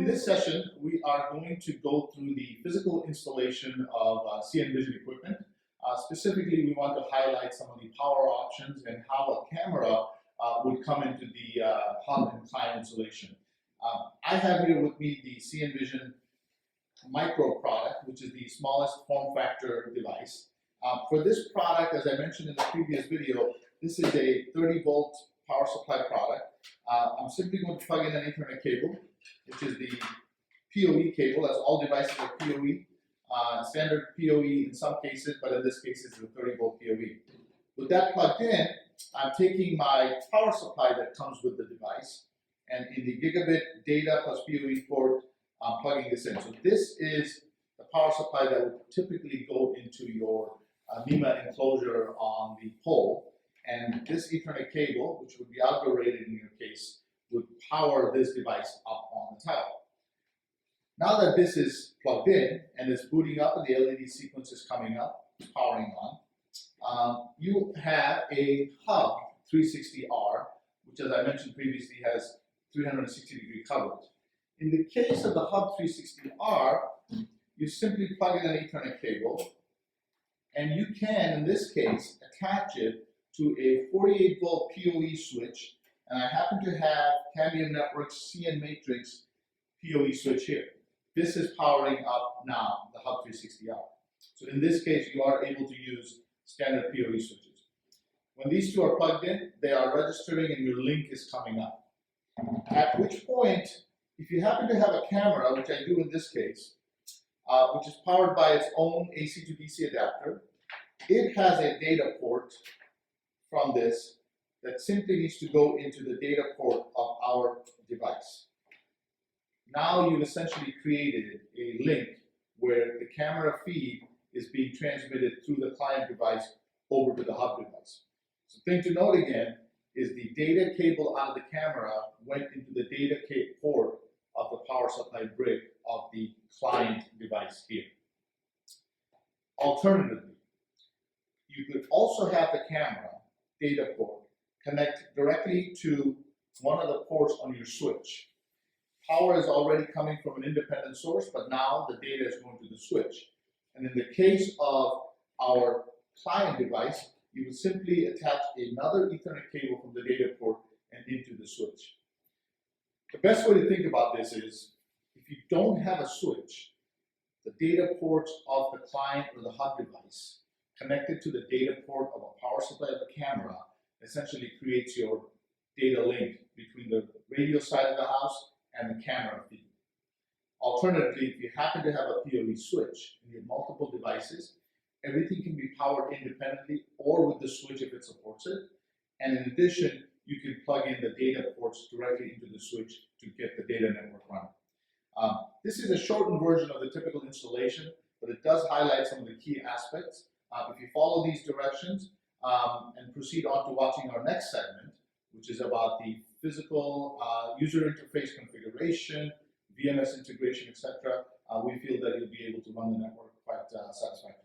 this session, we are going to go through the physical installation of cnVision equipment. Specifically, we want to highlight some of the power options and how a camera would come into the hub and client installation. I have here with me the cnVision Micro product, which is the smallest form factor device. For this product, as I mentioned in the previous video, this is a 30-volt power supply product. I'm simply going to plug in an Ethernet cable, which is the PoE cable, as all devices are PoE. Standard PoE in some cases, but in this case it's a 30-volt PoE. With that plugged in, I'm taking my power supply that comes with the device, and in the gigabit data plus PoE port, I'm plugging this in. So this is the power supply that would typically go into your NEMA enclosure on the pole, and this Ethernet cable, which would be outdoor rated in your case, would power this device up on the tower. Now that this is plugged in and is booting up and the LED sequence is coming up, powering on, you have a Hub 360R, which, as I mentioned previously, has 360-degree coverage. In the case of the Hub 360R, you simply plug in an Ethernet cable, and you can, in this case, attach it to a 48-volt PoE switch, and I happen to have Cambium Network's CN Matrix PoE switch here. This is powering up now the Hub 360R. So in this case, you are able to use standard PoE switches. When these two are plugged in, they are registering and your link is coming up. At which point, if you happen to have a camera, which I do in this case, which is powered by its own AC to DC adapter, it has a data port from this that simply needs to go into the data port of our device. Now you've essentially created a link where the camera feed is being transmitted through the client device over to the hub device. So the thing to note again is the data cable out of the camera went into the data port of the power supply brick of the client device here. Alternatively, you could also have the camera data port connect directly to one of the ports on your switch. Power is already coming from an independent source, but now the data is going to the switch. And in the case of our client device, you would simply attach another Ethernet cable from the data port and into the switch. The best way to think about this is, if you don't have a switch, the data ports of the client or the hub device connected to the data port of a power supply of a camera essentially creates your data link between the radio side of the house and the camera feed. Alternatively, if you happen to have a PoE switch and you have multiple devices, everything can be powered independently or with the switch if it supports it. And in addition, you can plug in the data ports directly into the switch to get the data network running. This is a shortened version of the typical installation, but it does highlight some of the key aspects. If you follow these directions and proceed on to watching our next segment, which is about the physical user interface configuration, VMS integration, etc., we feel that you'll be able to run the network quite satisfactorily.